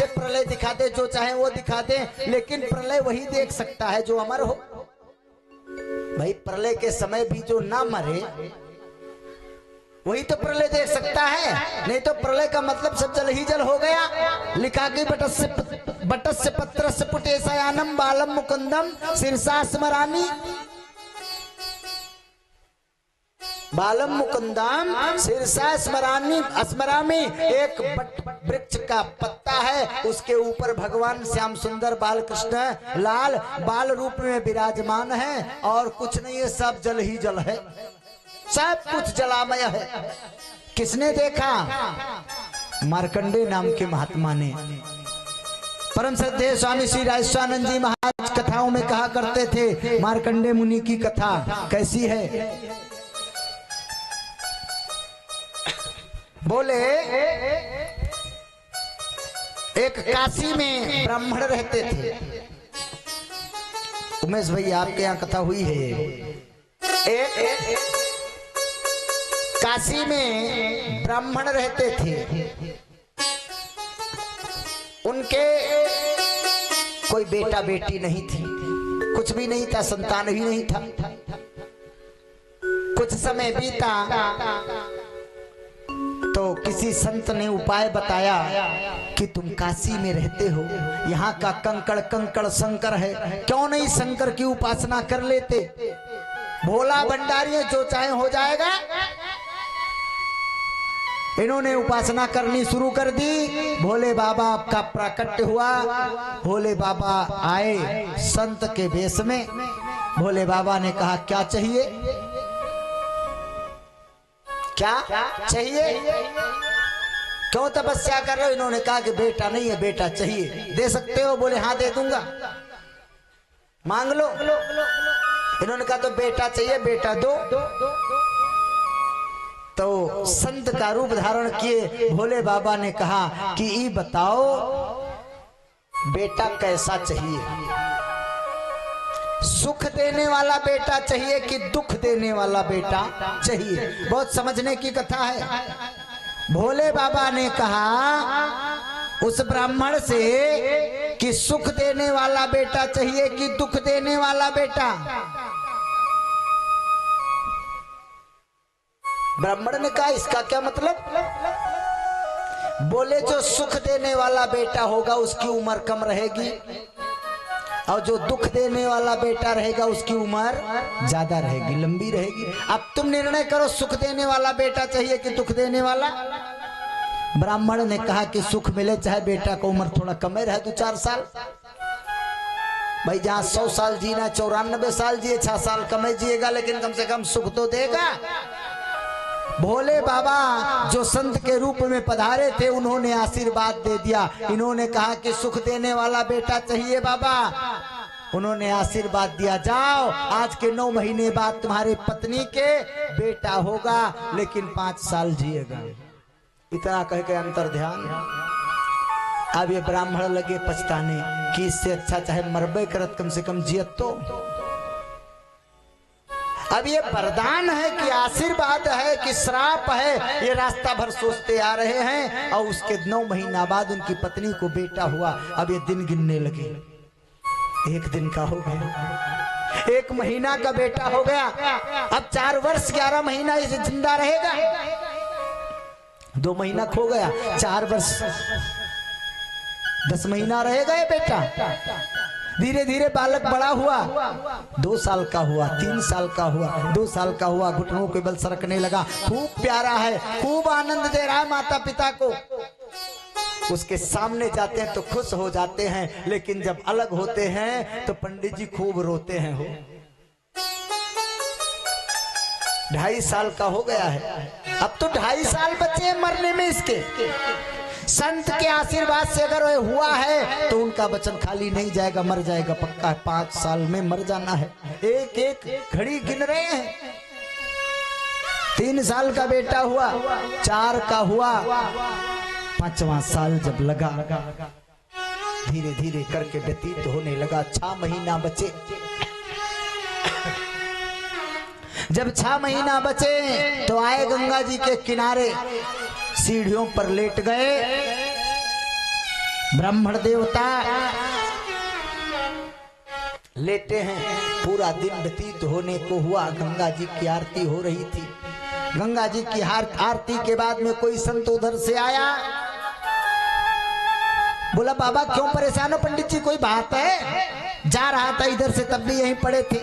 से प्रलय दिखा दे, जो चाहे वो दिखा दे, लेकिन प्रलय वही देख सकता है जो अमर हो। भाई प्रलय के समय भी जो ना मरे वही तो प्रलय देख सकता है, नहीं तो प्रलय का मतलब सब जल ही जल हो गया। लिखा कि बटस्य पत्रस्य पुटेशयानम बालम मुकुंदम शीर्षा स्मरामि, बालम मुकुंदम शीर्षा स्मरामि। एक वृक्ष का पत्ता है, उसके ऊपर भगवान श्याम सुंदर बाल कृष्ण लाल बाल रूप में विराजमान है, और कुछ नहीं है, सब जल ही जल है, सब कुछ जलामय है। किसने देखा? मार्कंडे नाम के महात्मा ने। परम श्रद्धेय स्वामी श्री राजेश्वरानंद जी महाराज कथाओं में कहा करते थे, मार्कंडे मुनि की कथा कैसी है? बोले एक काशी में ब्राह्मण रहते थे। उमेश भाई आपके यहाँ कथा हुई है। एक काशी में ब्राह्मण रहते थे, उनके कोई बेटा बेटी नहीं थी, कुछ भी नहीं था, संतान ही नहीं था। कुछ समय बीता तो किसी संत ने उपाय बताया कि तुम काशी में रहते हो, यहाँ का कंकड़ कंकड़ शंकर है, क्यों नहीं शंकर की उपासना कर लेते? भोला भंडारी जो चाहे हो जाएगा। इन्होंने उपासना करनी शुरू कर दी। भोले बाबा का प्राकट्य हुआ। भोले बाबा आए संत के वेश में। भोले बाबा ने कहा क्या चाहिए? क्या चाहिए? क्यों तपस्या कर रहे हो? इन्होंने कहा कि बेटा नहीं है, बेटा चाहिए। दे सकते हो? बोले हाँ दे दूंगा, मांग लो। इन्होंने कहा तो बेटा चाहिए, बेटा दो। तो संत का रूप धारण किए भोले बाबा ने कहा कि ये बताओ बेटा कैसा चाहिए? सुख देने वाला बेटा चाहिए कि दुख देने वाला बेटा चाहिए? बहुत समझने की कथा है। भोले बाबा ने कहा उस ब्राह्मण से कि सुख देने वाला बेटा चाहिए कि दुख देने वाला बेटा? ब्राह्मण ने कहा इसका क्या मतलब? बोले जो सुख देने वाला बेटा होगा उसकी उम्र कम रहेगी, और जो दुख देने वाला बेटा रहेगा उसकी उम्र ज्यादा रहेगी, लंबी रहेगी। अब तुम निर्णय करो, सुख देने वाला बेटा चाहिए कि दुख देने वाला? ब्राह्मण ने कहा कि सुख मिले चाहे बेटा को उम्र थोड़ा कम रहे, 2-4 साल। भाई जहाँ 100 साल जीना 94 साल जिए, 6 साल कम जिएगा, लेकिन कम से कम सुख तो देगा। भोले बाबा जो संत के रूप में पधारे थे उन्होंने आशीर्वाद दे दिया। इन्होंने कहा कि सुख देने वाला बेटा चाहिए बाबा। उन्होंने आशीर्वाद दिया, जाओ आज के 9 महीने बाद तुम्हारे पत्नी के बेटा होगा, लेकिन 5 साल जिएगा। इतना कह के अंतर ध्यान। अब ये ब्राह्मण लगे पछताने कि इससे अच्छा चाहे मरबे करत कम से कम जियत तो। अब ये वरदान है कि आशीर्वाद है कि श्राप है, ये रास्ता भर सोचते आ रहे हैं। और उसके 9 महीना बाद उनकी पत्नी को बेटा हुआ। अब ये दिन गिनने लगे, 1 दिन का हो गया, 1 महीना का बेटा हो गया। अब 4 वर्ष 11 महीना इसे जिंदा रहेगा। 2 महीना खो गया, 4 वर्ष 10 महीना रहेगा ये बेटा। धीरे धीरे बालक बड़ा हुआ, 2 साल का हुआ, 3 साल का हुआ, 2 साल का हुआ, घुटनों के बल सरकने लगा। खूब प्यारा है, खूब आनंद दे रहा है माता पिता को। उसके सामने जाते हैं तो खुश हो जाते हैं, लेकिन जब अलग होते हैं तो पंडित जी खूब रोते हैं। हो 2.5 साल का हो गया है, अब तो 2.5 साल बचे हैं मरने में इसके। संत के आशीर्वाद से अगर हुआ है तो उनका वचन खाली नहीं जाएगा, मर जाएगा पक्का है। 5 साल में मर जाना है, एक एक घड़ी गिन रहे हैं। 3 साल का बेटा हुआ, 4 का हुआ, 5वां साल जब लगा, धीरे धीरे करके व्यतीत होने लगा। 6 महीना बचे। जब 6 महीना बचे तो आए गंगा जी के किनारे, सीढ़ियों पर लेट गए। ब्राह्मण देवता लेटे हैं। पूरा दिन व्यतीत होने को हुआ, गंगा जी की आरती हो रही थी। गंगा जी की आरती के बाद में कोई संत उधर से आया, बोला बाबा क्यों परेशान हो पंडित जी, कोई बात है? जा रहा था इधर से तब भी यहीं पड़े थे,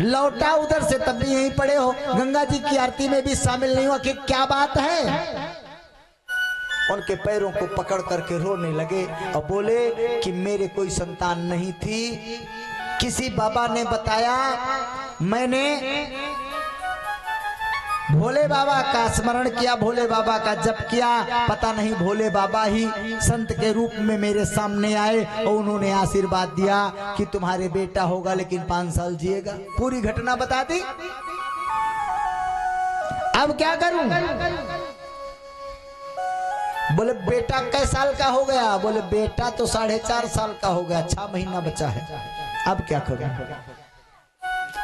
लौटा उधर से तब भी यहीं पड़े हो, गंगा जी की आरती में भी शामिल नहीं हुआ, कि क्या बात है? उनके पैरों को पकड़ करके रोने लगे और बोले कि मेरे कोई संतान नहीं थी, किसी बाबा ने बताया, मैंने भोले बाबा का स्मरण किया, भोले बाबा का जप किया, पता नहीं भोले बाबा ही संत के रूप में मेरे सामने आए और उन्होंने आशीर्वाद दिया कि तुम्हारे बेटा होगा लेकिन 5 साल जिएगा। पूरी घटना बता दी। अब क्या करूं? बोले बेटा कै साल का हो गया? बोले बेटा तो 4.5 साल का हो गया, 6 महीना बचा है, अब क्या करूं?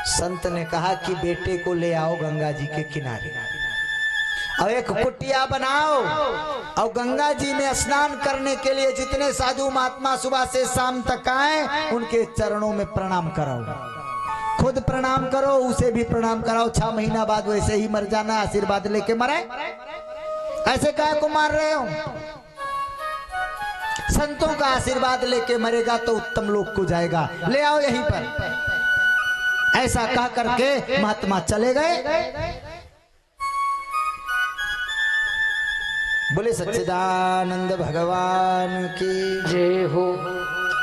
संत ने कहा कि बेटे को ले आओ गंगा जी के किनारे और एक कुटिया बनाओ और गंगा जी में स्नान करने के लिए जितने साधु महात्मा सुबह से शाम तक आए उनके चरणों में प्रणाम कराओ। खुद प्रणाम करो, उसे भी प्रणाम कराओ। 6 महीना बाद वैसे ही मर जाना, आशीर्वाद लेके मरे। ऐसे काहे को मार रहे हो? संतों का आशीर्वाद लेके मरेगा तो उत्तम लोक को जाएगा, ले आओ यहीं पर। ऐसा कह करके महात्मा चले गए। बोले सच्चिदानंद भगवान की जय हो।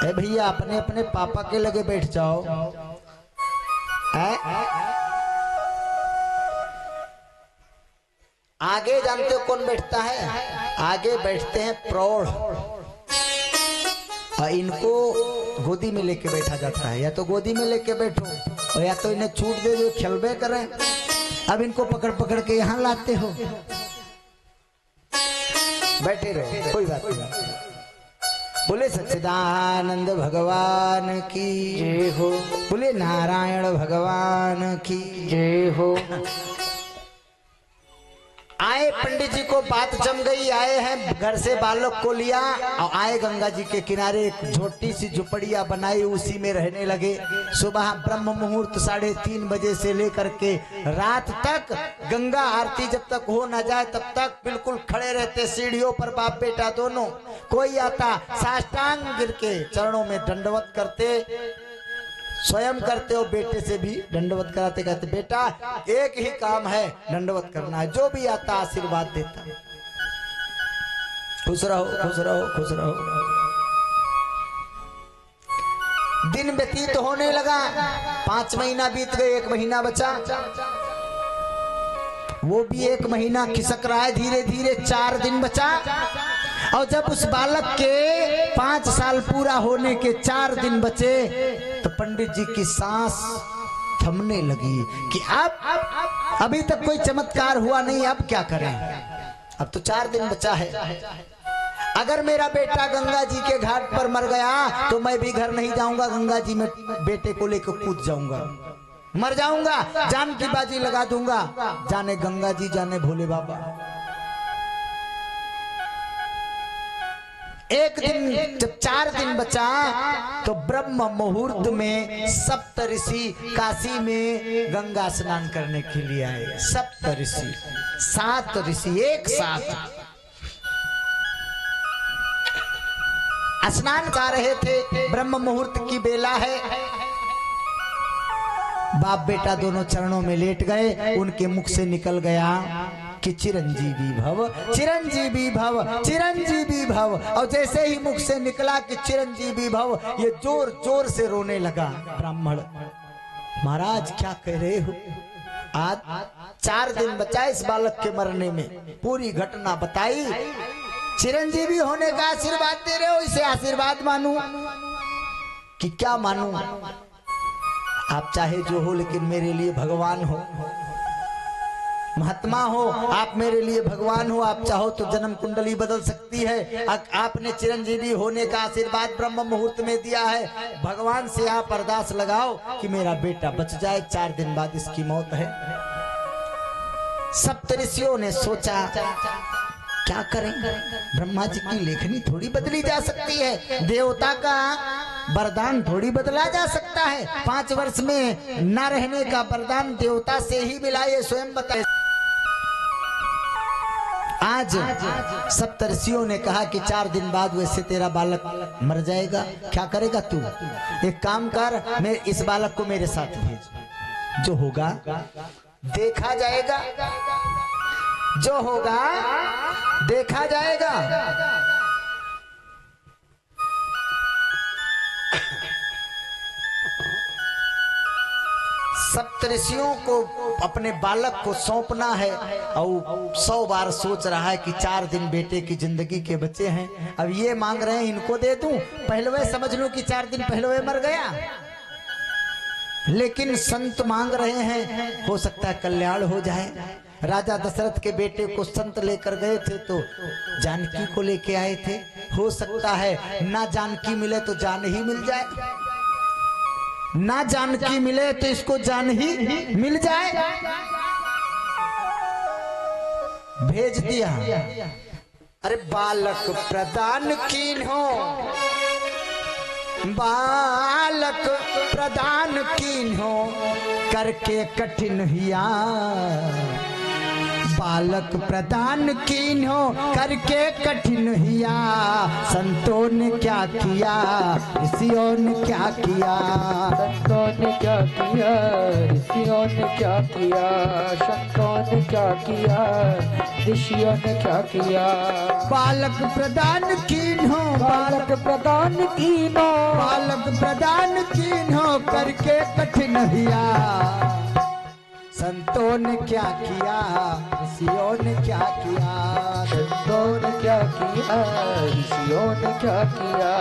ए भैया अपने अपने पापा के लगे बैठ जाओ। आगे जानते हो कौन बैठता है? आगे बैठते हैं प्रौढ़, और इनको गोदी में लेके बैठा जाता है। या तो गोदी में लेके बैठो और या तो इन्हें छूट दे दो, खेलबे करें। अब इनको पकड़ पकड़ के यहाँ लाते हो, बैठे रहो, कोई बात नहीं। बोले सच्चिदानंद भगवान की जय हो। बोले नारायण भगवान की जय हो। आए पंडित जी को बात जम गई, आए हैं घर से बालक को लिया और आए गंगा जी के किनारे, एक छोटी सी झुपड़िया बनाई, उसी में रहने लगे। सुबह ब्रह्म मुहूर्त 3:30 बजे से लेकर के रात तक गंगा आरती जब तक हो ना जाए तब तक बिल्कुल खड़े रहते सीढ़ियों पर, बाप बेटा दोनों। कोई आता साष्टांग गिर के चरणों में दंडवत करते, स्वयं करते हो, बेटे से भी दंडवत कराते, कहते बेटा एक ही काम है, दंडवत करना है, जो भी आता आशीर्वाद देता। खुश रहो, खुश रहो, खुश रहो। दिन व्यतीत होने लगा, 5 महीना बीत गए, 1 महीना बचा। वो भी 1 महीना खिसक रहा है, धीरे धीरे 4 दिन बचा। और जब उस बालक के 5 साल पूरा होने के 4 दिन बचे तो पंडित जी की सांस थमने लगी कि अब अभी तक कोई चमत्कार हुआ नहीं, अब क्या करें? अब तो 4 दिन बचा है। अगर मेरा बेटा गंगा जी के घाट पर मर गया तो मैं भी घर नहीं जाऊंगा, गंगा जी में बेटे को लेकर कूद जाऊंगा, मर जाऊंगा, जान की बाजी लगा दूंगा, जाने गंगा जी जाने भोले बाबा। एक दिन जब 4 दिन बचा तो ब्रह्म मुहूर्त में सप्तऋषि काशी में गंगा स्नान करने के लिए आए। सप्तऋषि, 7 ऋषि एक साथ स्नान कर रहे थे। ब्रह्म मुहूर्त की बेला है। बाप बेटा दोनों चरणों में लेट गए। उनके मुख से निकल गया कि चिरंजीवी भव, चिरंजीवी भव, चिरंजीवी भव। और जैसे ही मुख से निकला कि चिरंजीवी भव, ये जोर जोर से रोने लगा। ब्राह्मण, महाराज क्या कह रहे हो? आज 4 दिन बचा इस बालक के मरने में। पूरी घटना बताई। चिरंजीवी होने का आशीर्वाद दे रहे हो, इसे आशीर्वाद मानूं कि क्या मानूं? आप चाहे जो हो, लेकिन मेरे लिए भगवान हो, महात्मा हो, आप मेरे लिए भगवान हो। आप चाहो तो जन्म कुंडली बदल सकती है। आपने चिरंजीवी होने का आशीर्वाद ब्रह्म मुहूर्त में दिया है। भगवान से आप अरदास लगाओ कि मेरा बेटा बच जाए, 4 दिन बाद इसकी मौत है। सप्तऋषियों ने सोचा क्या करें? ब्रह्मा जी की लेखनी थोड़ी बदली जा सकती है, देवता का वरदान थोड़ी बदला जा सकता है। 5 वर्ष में न रहने का वरदान देवता से ही मिला, ये स्वयं बताए। आज सप्तर्षियों ने कहा कि 4 दिन बाद वैसे तेरा बालक मर जाएगा, क्या करेगा तू? एक काम कर, मैं इस बालक को मेरे साथ भेज, जो होगा देखा जाएगा, जो होगा देखा जाएगा। सप्तऋषियों को अपने बालक को सौंपना है और 100 बार सोच रहा है कि 4 दिन बेटे की जिंदगी के बचे हैं, अब ये मांग रहे हैं इनको दे दूं, पहलवे समझ लूं कि 4 दिन पहलवे मर गया, लेकिन संत मांग रहे हैं, हो सकता है कल्याण हो जाए। राजा दशरथ के बेटे को संत लेकर गए थे तो जानकी को लेके आए थे, हो सकता है ना जानकी मिले तो जान ही मिल जाए, ना जानकी मिले तो इसको जान ही मिल जाए। भेज दिया। अरे बालक प्रदान कीन्हो, बालक प्रदान कीन्हो करके कठिन हिया, बालक प्रदान कीन्हो करके कठिन हिया, संतों ने क्या किया ऋषियों ने क्या किया, संतों ने क्या किया ऋषियों ने क्या किया, संतों ने क्या किया ऋषियों ने क्या किया। बालक प्रदान कीन्हो, बालक प्रदान कीन्हो, बालक प्रदान कीन्हो करके कठिन हिया, संतों ने क्या किया ऋषियों ने क्या किया, संतों ने क्या किया ऋषियों ने क्या किया।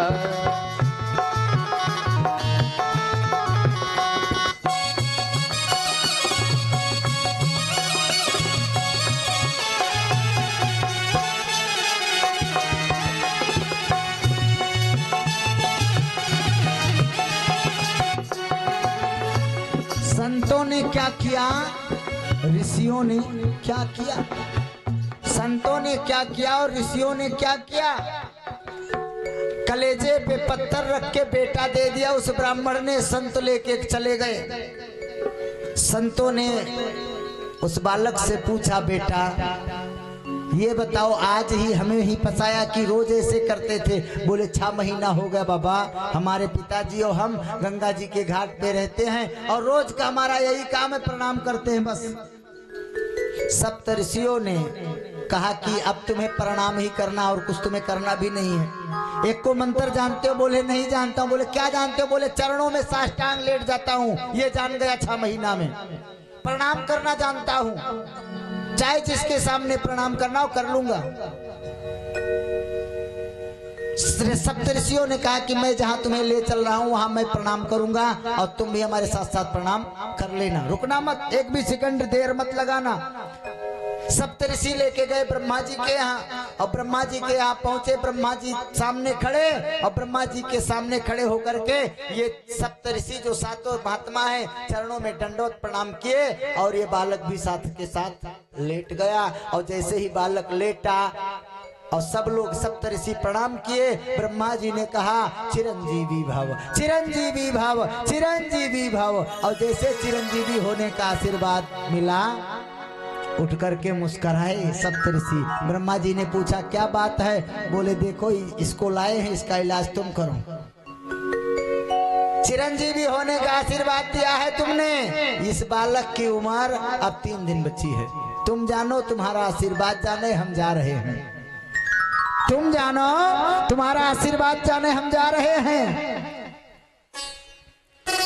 संतों ने क्या किया ऋषियों ने क्या किया, संतों ने क्या किया और ऋषियों ने क्या किया। कलेजे पे पत्थर रख के बेटा दे दिया उस ब्राह्मण ने, संत लेके चले गए। संतों ने उस बालक से पूछा, बेटा ये बताओ आज ही हमें ही फंसाया कि रोज ऐसे करते थे? बोले 6 महीना हो गया बाबा, हमारे पिताजी और हम गंगा जी के घाट पे रहते हैं और रोज का हमारा यही काम है, प्रणाम करते हैं बस। सप्तऋषियों ने कहा कि अब तुम्हें प्रणाम ही करना और कुछ तुम्हें करना भी नहीं है। एक को मंत्र जानते हो? बोले नहीं जानता हूँ। बोले क्या जानते हो? बोले चरणों में साष्टांग लेट जाता हूँ, ये जान गया 6 महीना में। प्रणाम करना जानता हूँ, चाहे जिसके सामने प्रणाम करना हो कर लूंगा। सप्तऋषियों ने कहा कि मैं जहां तुम्हें ले चल रहा हूं वहां मैं प्रणाम करूंगा और तुम भी हमारे साथ साथ प्रणाम कर लेना, रुकना मत, एक भी सेकंड देर मत लगाना। सप्तऋषि लेके गए ब्रह्मा जी के यहाँ और ब्रह्मा जी के यहाँ पहुंचे। ब्रह्मा जी सामने खड़े और ब्रह्मा जी के सामने खड़े होकर के ये सप्तऋषि जो 7 महात्मा है चरणों में दंडवत प्रणाम किए और ये बालक भी साथ के साथ लेट गया। और जैसे ही बालक लेटा और सब लोग सप्तऋषि प्रणाम किए, ब्रह्मा जी ने कहा चिरंजीवी भव, चिरंजीवी भव, चिरंजीवी भव। और जैसे चिरंजीवी होने का आशीर्वाद मिला उठ करके मुस्कुराए सप्तऋषि। ब्रह्मा जी ने पूछा क्या बात है? बोले देखो इसको लाए हैं, इसका इलाज तुम करो। चिरंजीवी होने का आशीर्वाद दिया है तुमने, इस बालक की उम्र अब 3 दिन बची है। तुम जानो तुम्हारा आशीर्वाद जाने हम जा रहे हैं, तुम जानो तुम्हारा आशीर्वाद जाने हम जा रहे हैं।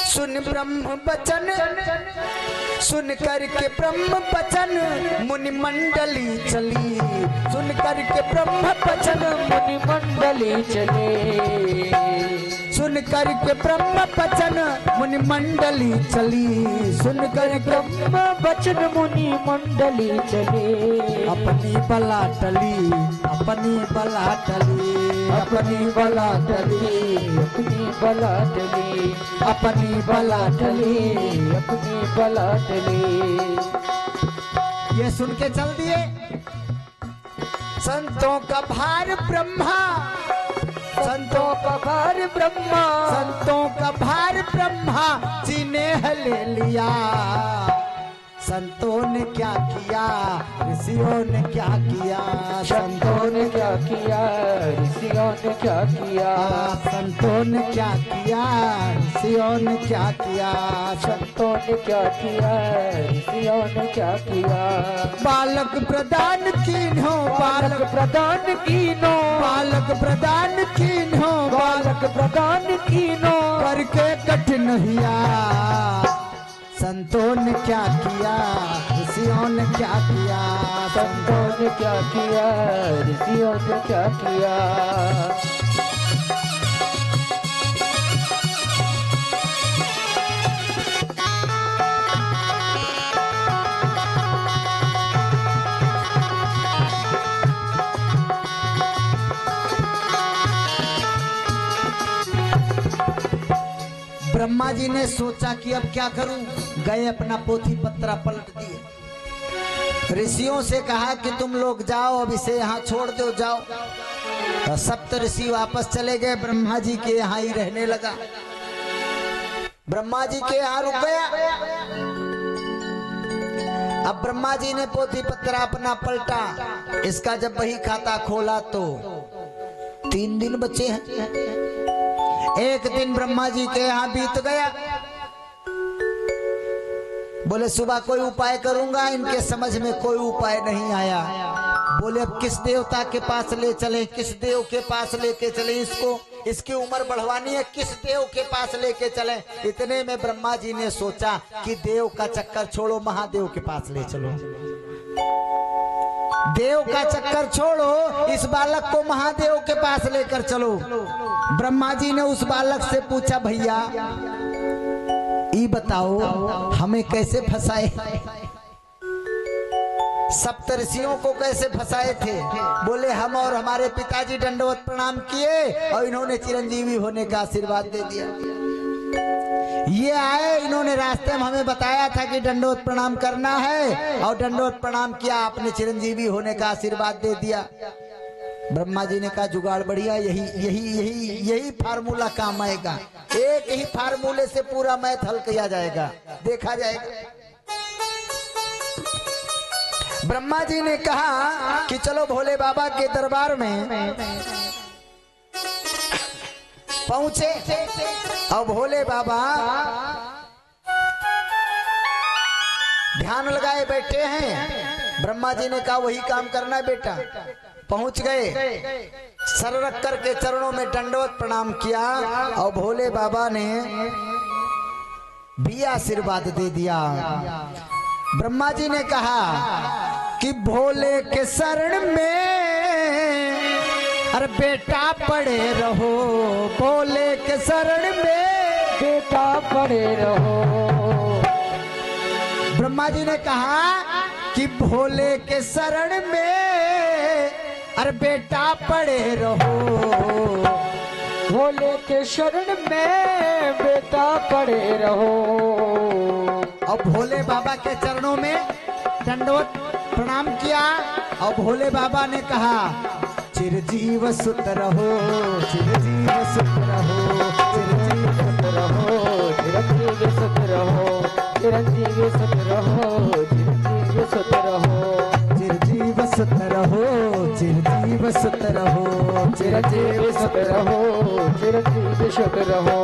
सुन ब्रह्म वचन, सुन करके ब्रह्म वचन मुनि मंडली चली, सुन करके ब्रह्म वचन मुनि मंडली चले, सुन करके ब्रह्म वचन मुनि मंडली चली, सुन करके ब्रह्म वचन मुनि मंडली चले। अपनी बला टली, अपनी बला टली, अपनी बला टली, अपनी बला टली, अपनी बला टली, अपनी बला टली। ये सुन के चल दिए संतों का भार ब्रह्मा, संतों का भार ब्रह्मा, संतों का भार ब्रह्मा जी ने ले लिया। संतों ने क्या किया, ऋषियों ने क्या किया, संतों ने क्या किया, ऋषियों ने क्या किया, संतों ने क्या किया, ऋषियों ने क्या किया, संतों ने क्या किया, ऋषियों ने क्या किया। बालक प्रदान कीन्हो, बालक प्रदान कीनो, बालक प्रदान कीन्हो, बालक प्रदान कीनो, करके कठिन हिया। संतों ने क्या किया, ऋषियों ने क्या किया, संतों ने क्या किया, ऋषियों ने क्या किया। ब्रह्मा जी ने सोचा कि अब क्या करूं, गए अपना पोथी पत्रा पलट दिए। ऋषियों से कहा कि तुम लोग जाओ, अब इसे यहाँ छोड़ दो, जाओ। तो सप्त ऋषि वापस चले गए, ब्रह्मा जी के यहाँ ही रहने लगा। ब्रह्मा जी के यहाँ रुक गया। अब ब्रह्मा जी ने पोथी पत्रा अपना पलटा, इसका जब वही खाता खोला तो 3 दिन बचे हैं। एक दिन ब्रह्मा जी के यहाँ बीत गया। बोले सुबह कोई उपाय करूंगा, इनके समझ में कोई उपाय नहीं आया। बोले अब किस देवता के पास ले चले, किस देव के पास लेके चले इसको, इसकी उम्र बढ़वानी है, किस देव के पास लेके चले। इतने में ब्रह्मा जी ने सोचा कि देव का चक्कर छोड़ो, महादेव के पास ले चलो। देव का चक्कर छोड़ो, इस बालक को महादेव के पास लेकर चलो। ब्रह्मा जी ने उस बालक से पूछा, भैया ये बताओ हमें कैसे फंसाए, सप्तऋषियों को कैसे फंसाए थे। बोले हम और हमारे पिताजी दंडवत प्रणाम किए और इन्होंने चिरंजीवी होने का आशीर्वाद दे दिया। ये आए, इन्होंने रास्ते में हमें बताया था कि दंडवत प्रणाम करना है और दंडवत प्रणाम किया, आपने चिरंजीवी होने का आशीर्वाद दे दिया। ब्रह्मा जी ने कहा जुगाड़ बढ़िया, यही फार्मूला काम आएगा। एक ही फार्मूले से पूरा मैथ हल किया जाएगा, देखा जाएगा। ब्रह्मा जी ने कहा कि चलो भोले बाबा के दरबार में पहुंचे और भोले बाबा ध्यान लगाए बैठे हैं। ब्रह्मा जी ने कहा वही काम करना है बेटा। पहुंच गए, सर रख करके चरणों में दंडवत प्रणाम किया और भोले बाबा ने भी आशीर्वाद दे दिया। ब्रह्मा जी ने कहा कि भोले के शरण में अरे बेटा पड़े रहो, भोले के शरण में बेटा पड़े रहो। ब्रह्मा जी ने कहा कि भोले के शरण में अरे बेटा पड़े रहो, भोले के शरण में बेटा पड़े रहो। और भोले बाबा के चरणों में दंडवत प्रणाम किया और भोले बाबा ने कहा चिरजीव सुत रहो, चिरजीव सुत रहो, चिरजीव सुत रहो, चिरंजीव सुत रहो, चिरंजीव सुत रहो, चिरंजीव सुत रहो, चिरजीव सुत रहो, चिरजीव सुत रहो, चिरंजीव सुत रहो, चिरंजीव सुत रहो।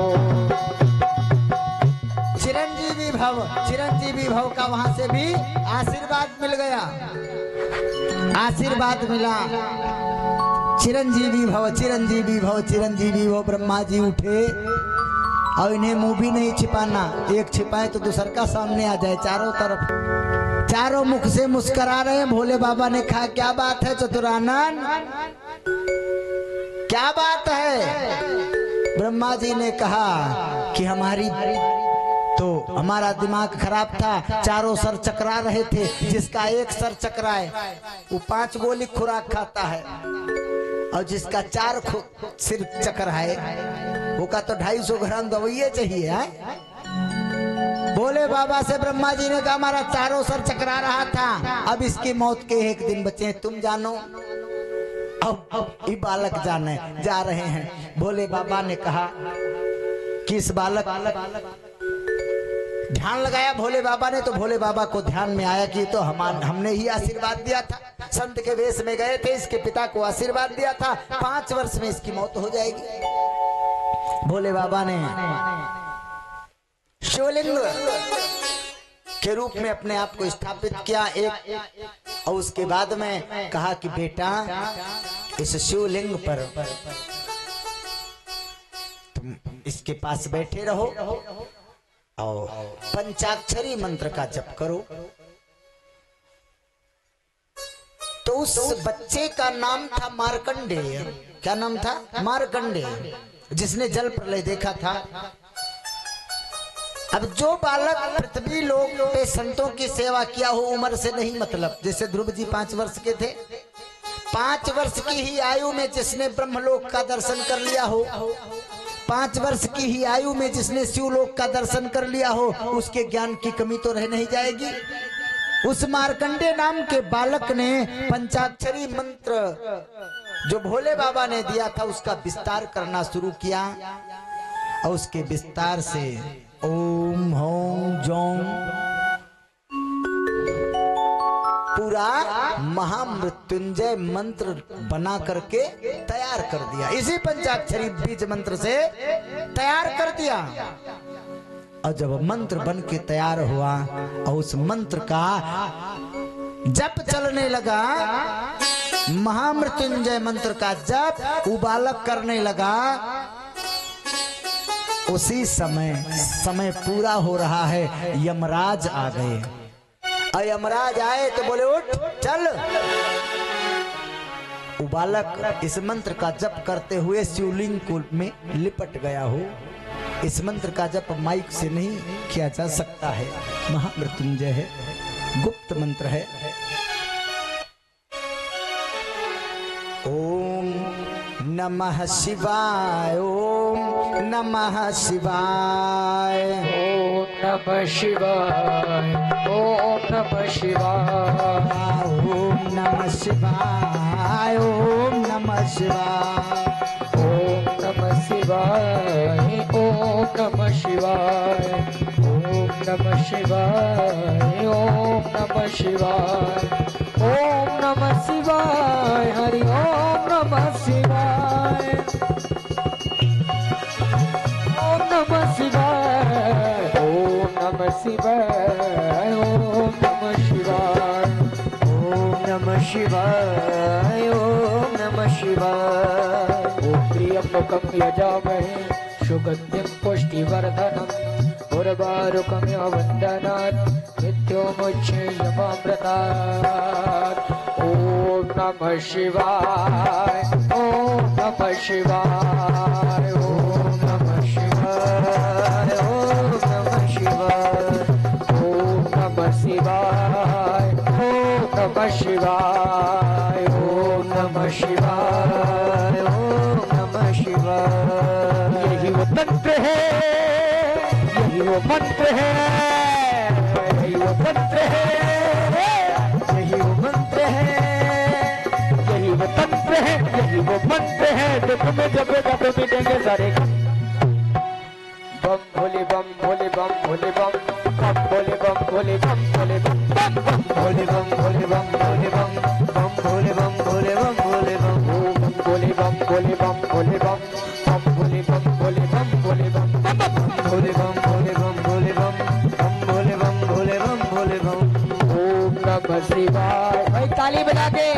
चिरंजीवी भव का वहां से भी आशीर्वाद मिल गया, आशीर्वाद मिला। चिरंजीवी भव, चिरंजीवी भव, चिरंजीवी भव। ब्रह्मा जी उठे और इन्हें मुंह भी नहीं छिपाना, एक छिपाए तो दूसर का सामने आ जाए। चारों तरफ चारों मुख से मुस्कुरा रहे हैं। भोले बाबा ने कहा क्या बात है चतुरानन, क्या बात है। ब्रह्मा जी ने कहा कि हमारा दिमाग खराब था, चारों सर चकरा रहे थे। जिसका एक सर चकराए वो 5 गोली खुराक खाता है और जिसका 4 सिर चकराए वो का तो 250 ग्राम दवाइयाँ चाहिए है। भोले बाबा से ब्रह्मा जी ने कहा हमारा चारों सर चकरा रहा था, अब इसकी मौत के 1 दिन बचे हैं, तुम जानो। अब ये बालक जाने जा रहे हैं। भोले बाबा ने कहा कि इस बालक ध्यान लगाया भोले बाबा ने, तो भोले बाबा को ध्यान में आया कि तो हमने ही आशीर्वाद दिया था, संत के वेश में गए थे, इसके पिता को आशीर्वाद दिया था 5 वर्ष में इसकी मौत हो जाएगी। भोले बाबा ने शिवलिंग के रूप में अपने आप को स्थापित किया एक, और उसके बाद में कहा कि बेटा इस शिवलिंग पर तुम इसके पास बैठे रहो और पंचाक्षरी मंत्र का जप करो। तो उस बच्चे का नाम था मार्कंडेय। क्या नाम था? मार्कंडेय, जिसने जल प्रलय देखा था। अब जो बालक पृथ्वी लोक पे संतों की सेवा किया हो, उम्र से नहीं मतलब, जैसे ध्रुव जी 5 वर्ष के थे, 5 वर्ष की ही आयु में जिसने ब्रह्मलोक का दर्शन कर लिया हो, 5 वर्ष की ही आयु में जिसने शिवलोक का दर्शन कर लिया हो, उसके ज्ञान की कमी तो रह नहीं जाएगी। उस मार्कंडे नाम के बालक ने पंचाक्षरी मंत्र जो भोले बाबा ने दिया था उसका विस्तार करना शुरू किया, और उसके विस्तार से ओम होम जोम पूरा महामृत्युंजय मंत्र बना करके तैयार कर दिया। इसी पंचाक्षरी बीज मंत्र से तैयार कर दिया। और जब मंत्र बन के तैयार हुआ और उस मंत्र का जप चलने लगा, महामृत्युंजय मंत्र का जप उबालक करने लगा, उसी समय पूरा हो रहा है, यमराज आ गए। और यमराज आए तो बोले उठ चल। उबालक इस मंत्र का जप करते हुए शिवलिंग में लिपट गया हो। इस मंत्र का जप माइक से नहीं किया जा सकता है, महामृत्युंजय है, गुप्त मंत्र है। ओम नमः शिवाय, ओम नमः शिवाय, ओम नमः शिवाय, ओम नमः शिवाय, ओम नमः शिवाय, ओम नमः शिवाय, ओम नमः शिवाय, ओम नमः शिवाय, ओम नमः शिवाय, ओम नमः शिवाय, ओम नमः शिवाय, हरि ओम नमः शिवाय, ओम नमः शिवाय, ओम नमः शिवाय, ओम नमः शिवाय, ओम नमः शिवाय, ओम नमः शिवाय। ओम त्र्यंबकं यजामहे सुगन्धिं पुष्टिवर्धनम् उर्वारुकमिव वन्दनात् मृत्युमुच्छेयमामृतात्। ओम नमः शिवाय, ओम नमः शिवाय, ओम नमः शिवाय, ओम नमः शिवाय, ओम नमः शिवाय, ओम नमः शिवाय, ओम नमः शिवाय, ओम नमः शिवाय। यही वो मंत्र है, यही वो मंत्र है, यही वो मंत्र है, यही वो मंत्र है, यही वो तंत्र है, यही वो मंत्र है जो तुम्हें जपेगा तो मिटेंगे सारे। बम भोले बम भोले बम भोले बम बम भोले बम भोले बम भोले बम बम बम भोले बम भोले बम भोले बम बम भोले बम भोले बम भोले बम बम भोले बम भोले बम भोले बम बम भोले बम भोले बम भोले बम बम भोले बम भोले बम भोले बम बम भोले बम भोले बम भोले बम। ओम नमः शिवाय, भाई ताली बजा के।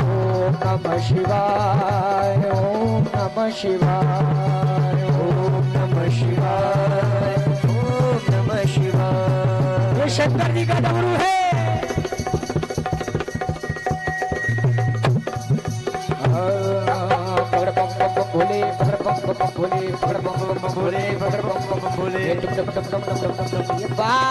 ओम नमः शिवाय, ओम नमः शिवाय, ओम नमः शिवाय, ओम नमः शिवाय। ये शंकर जी का डमरू है। पकड़ बम बम बम भोले, पकड़ बम बम बम भोले, पकड़ बम बम बम भोले, पकड़ बम बम बम भोले। टुक टुक टुक टुक टुक टुक टुक। ये वाह।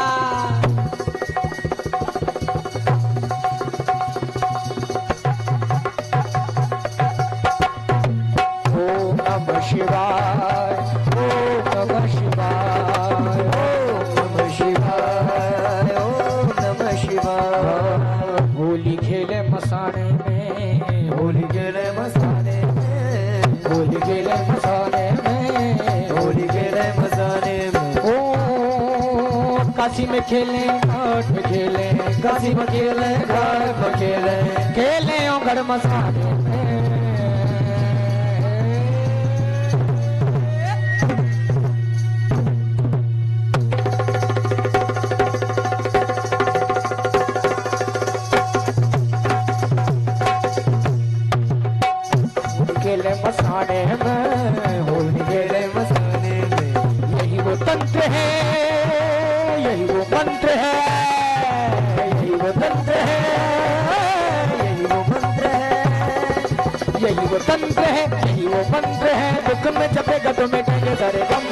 ओम नमः शिवाय, ओम नमः शिवाय, ओम नमः शिवाय, ओम नमः शिवाय। होली खेले मसाने में, होली खेले काशी में खेले घाट में खेले, काशी में खेले घाट में खेले, खेले ओ गढ़ मसाले खेले मसाने में, होली खेले मसाने में। यही वो तंत्र है, यही वो मंत्र है, यही वो तंत्र है, यही वो मंत्र है, यही वो तंत्र है, यही वो मंत्र है। दुख में जपेगा तो मिटेंगे सारे गम।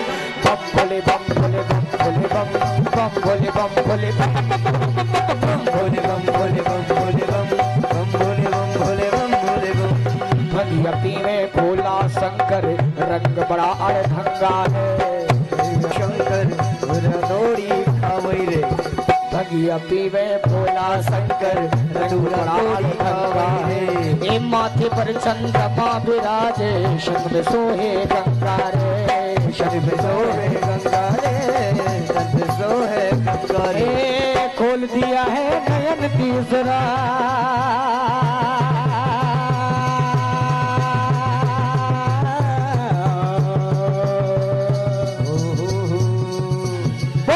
बम भोले बम भोले बम भोले बम, बम भोले बम भोले बम, बम भोले बम भोले बम भोले बम, बम भोले बम भोले बम भोले बम। भलिया पीवे भोला शंकर, रंग बड़ा अड़भंगा है, शंकर रनोड़ी खावई रे। भगिया पीवे भोला शंकर, रंग बड़ा अड़भंगा है। ए माथे पर चंद्रमा विराजे, शंख में सोहे गंगा रे, शंख में सोहे गंगा रे, शंख में सोहे गंगा रे। खोल दिया है नयन तीसरा,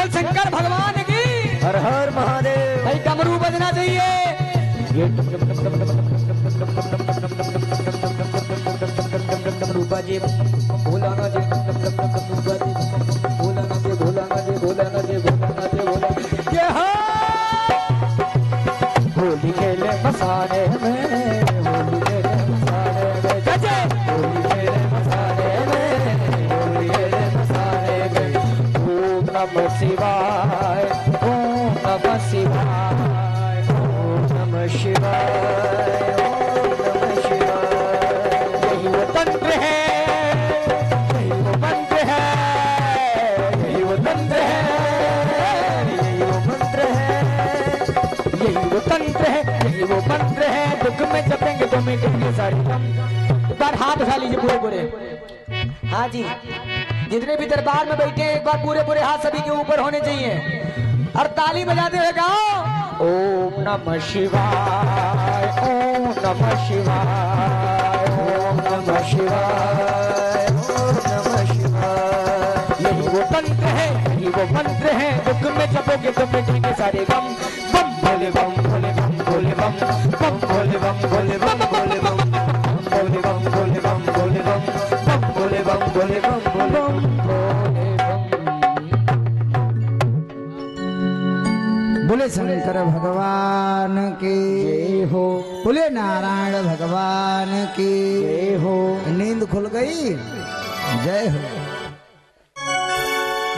शंकर भगवान की हर हर महादेव। भाई कमरू बजना चाहिए। रूपा जी भोलाना जी, रूपा जी भोलाना जी, भोलाना जी, भोलाना जी, भोलाना जी, भोला। ये होली खेले मसाले में, होली खेले मसाले में, जजे होली खेले मसाले में, होली खेले मसाले में। ओम नमः शिवाय, ओम नमः शिवाय, ओम नमः शिवाय, ओम नमः शिवाय। यही वो तंत्र है, यही वो मंत्र है, यही वो तंत्र है, यही वो मंत्र है, यही वो तंत्र है, यही वो मंत्र है। दुख में जपेंगे तो मिटेंगे सारे गम। एक बार हाथ उठा लीजिए पूरे पूरे। हाँ जी, जितने भी दरबार में बैठे हैं एक बार पूरे पूरे हाथ सभी के ऊपर होने चाहिए और ताली बजाते हुए गाओ। ओम नमः शिवाय, ओम नमः शिवाय, ओम नमः शिवाय, ओम नमः शिवाय। यही वो तंत्र है, यही वो मंत्र है। दुख में जपोगे तो मिटेंगे सारे गम। बम भोले बम भोले बम भोले बम, बम भोले बम भोले बम भोले बम, भोले बम भोले बम भोले बम, बम भोले बम भोले बम भोले बम भोले बम। बोले शंकर भगवान की जय हो, बोले नारायण भगवान की जय हो। नींद खुल गई, जय हो।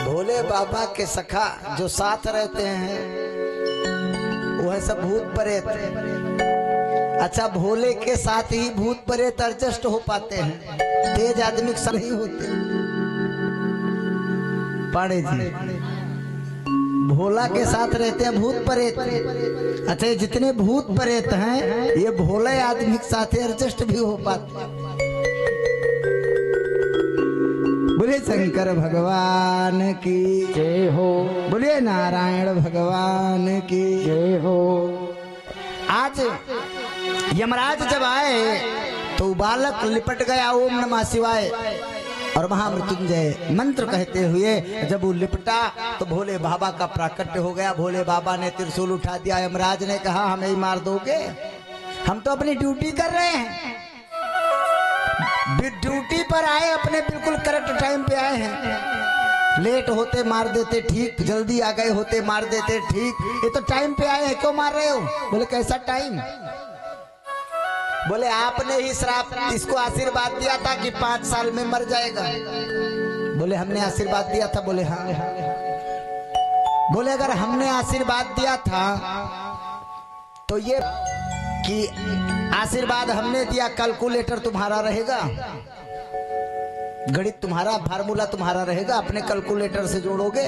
भोले बाबा के सखा जो साथ रहते हैं वह सब भूत प्रेत। अच्छा, भोले के साथ ही भूत प्रेत एडजस्ट हो पाते हैं, तेज आदमी के साथ नहीं होते। पाड़े जी, भोला के साथ रहते हैं भूत प्रेत। अच्छा, ये जितने भूत प्रेत हैं ये भोले आदमी के साथ एडजस्ट भी हो पाते हैं। बोले शंकर भगवान की जय हो, बोले नारायण भगवान की जय हो। आज यमराज जब आए तो बालक लिपट गया ओम नमः शिवाय और महामृत्युंजय मंत्र कहते हुए जब वो लिपटा तो भोले बाबा का प्राकट्य हो गया। भोले बाबा ने त्रिशूल उठा दिया। यमराज ने कहा हमें ही मार दोगे, हम तो अपनी ड्यूटी कर रहे हैं। ड्यूटी पर आए, अपने बिल्कुल करेक्ट टाइम पे आए हैं। लेट होते मार देते ठीक, जल्दी आ गए होते मार देते ठीक। ये तो टाइम पे आए हैं, क्यों मार रहे हो? बोले कैसा टाइम? बोले आपने ही श्राप इसको आशीर्वाद दिया था कि 5 साल में मर जाएगा। बोले हमने आशीर्वाद दिया था। बोले हाँ। बोले अगर हमने आशीर्वाद दिया था तो ये कि आशीर्वाद हमने दिया, कैलकुलेटर तुम्हारा रहेगा, गणित तुम्हारा, फार्मूला तुम्हारा रहेगा, अपने कैलकुलेटर से जोड़ोगे।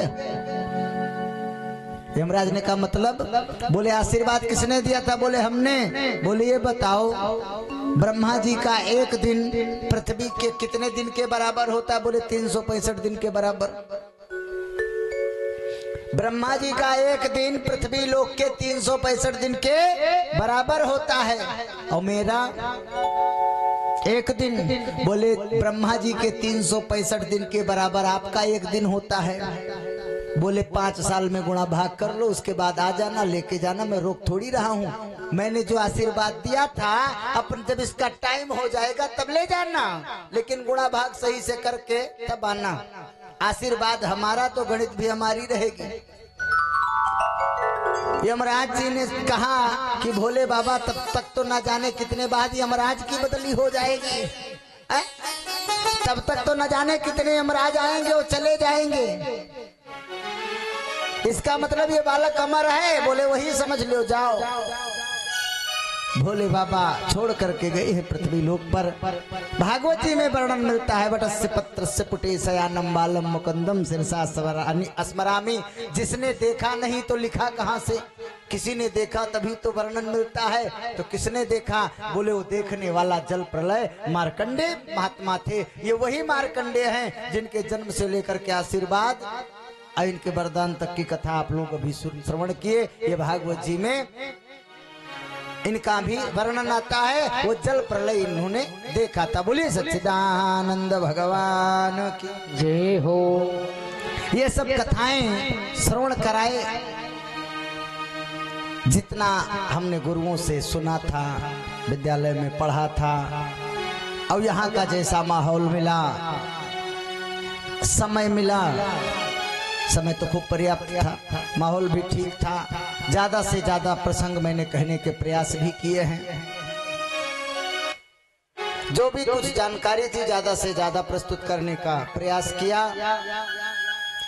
यमराज ने कहा मतलब? बोले आशीर्वाद किसने दिया था? बोले हमने। बोले ये बताओ ब्रह्मा जी का एक दिन पृथ्वी के कितने दिन के बराबर होता है? बोले 365 दिन के बराबर। ब्रह्मा जी का एक दिन पृथ्वी लोक के 365 दिन के बराबर होता है और मेरा एक दिन, बोले ब्रह्मा जी के 365 दिन के बराबर आपका एक दिन होता है। बोले 5 साल में गुणा भाग कर लो, उसके बाद आ जाना, लेके जाना, मैं रोक थोड़ी रहा हूँ। मैंने जो आशीर्वाद दिया था, अपन जब इसका टाइम हो जाएगा तब ले जाना, लेकिन गुणा भाग सही से करके तब आना। आशीर्वाद हमारा तो गणित भी हमारी रहेगी। यमराज जी ने कहा कि भोले बाबा तब तक तो ना जाने कितने बाद यमराज की बदली हो जाएगी, तब तक तो न जाने कितने यमराज आएंगे और चले जाएंगे। इसका मतलब ये बालक अमर है। बोले वही समझ लो, जाओ। भोले बाबा छोड़ करके गए हैं पृथ्वी लोक पर। भागवत जी में वर्णन मिलता है, वटस्य पत्रस्य पुटे शयानम बालम मुकुंदम शिरसा स्मरामि। जिसने देखा नहीं तो लिखा कहां से, किसी ने देखा तभी तो वर्णन मिलता है। तो किसने देखा? बोले वो देखने वाला जल प्रलय मार्कंडे महात्मा थे। ये वही मार्कंडे हैं जिनके जन्म से लेकर के आशीर्वाद और इनके वरदान तक की कथा आप लोग अभी श्रवण किए। ये भागवत जी में इनका भी वर्णन आता है। वो जल प्रलय इन्होंने देखा था। बोलिए सच्चिदानंद भगवान की जय हो। ये सब कथाएं श्रवण कराए, जितना हमने गुरुओं से सुना था, विद्यालय में पढ़ा था, और यहाँ का जैसा माहौल मिला, समय मिला, समय तो खूब पर्याप्त था, माहौल भी ठीक था। ज्यादा से ज्यादा प्रसंग मैंने कहने के प्रयास भी किए हैं। जो भी कुछ जानकारी थी ज्यादा से ज्यादा प्रस्तुत करने का प्रयास किया।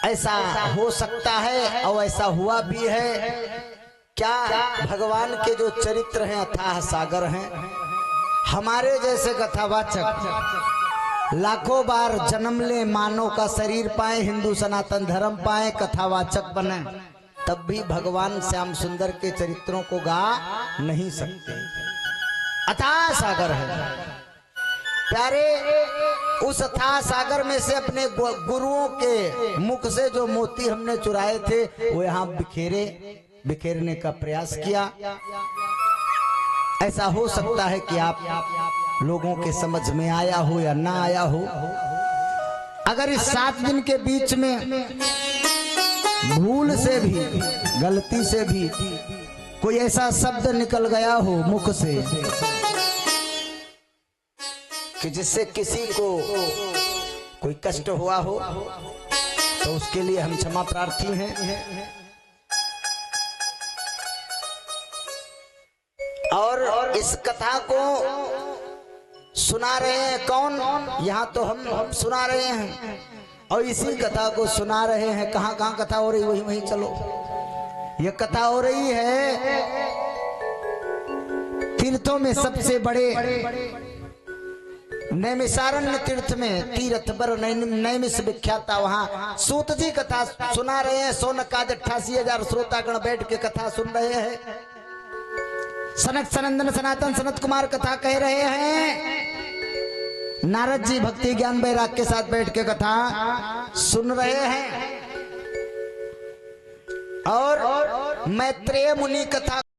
ऐसा हो सकता है और ऐसा हुआ भी है। क्या भगवान के जो चरित्र हैं अथाह सागर हैं। हमारे जैसे कथावाचक लाखों बार जन्म ले, मानव का शरीर पाए, हिंदू सनातन धर्म पाए, कथावाचक बने, तब भी भगवान श्याम सुंदर के चरित्रों को गा नहीं सकते। अथाह सागर है प्यारे। उस अथाह सागर में से अपने गुरुओं के मुख से जो मोती हमने चुराए थे वो यहाँ बिखेरने का प्रयास किया। ऐसा हो सकता है कि आप लोगों के समझ में आया हो या ना आया हो। अगर इस 7 दिन के बीच में भूल से भी, गलती से भी कोई ऐसा शब्द निकल गया हो मुख से कि जिससे किसी को कोई कष्ट हुआ हो, तो उसके लिए हम क्षमा प्रार्थी हैं। और इस कथा को सुना रहे हैं कौन? यहाँ तो हम सुना रहे हैं, और इसी कथा को सुना रहे हैं। कहाँ कहाँ कथा हो रही, वहीं वहीं चलो। यह कथा हो रही है तीर्थों में सबसे बड़े नैमिषारण्य तीर्थ में, तीर्थ पर नैमिष विख्यात, वहाँ सूत जी कथा सुना रहे हैं। सोनकाद 88,000 श्रोतागण बैठ के कथा सुन रहे हैं। सनक सनंदन सनातन सनत कुमार कथा कह रहे हैं। नारद जी भक्ति ज्ञान वैराग के साथ बैठ के कथा सुन रहे हैं। और मैत्रेय मुनि कथा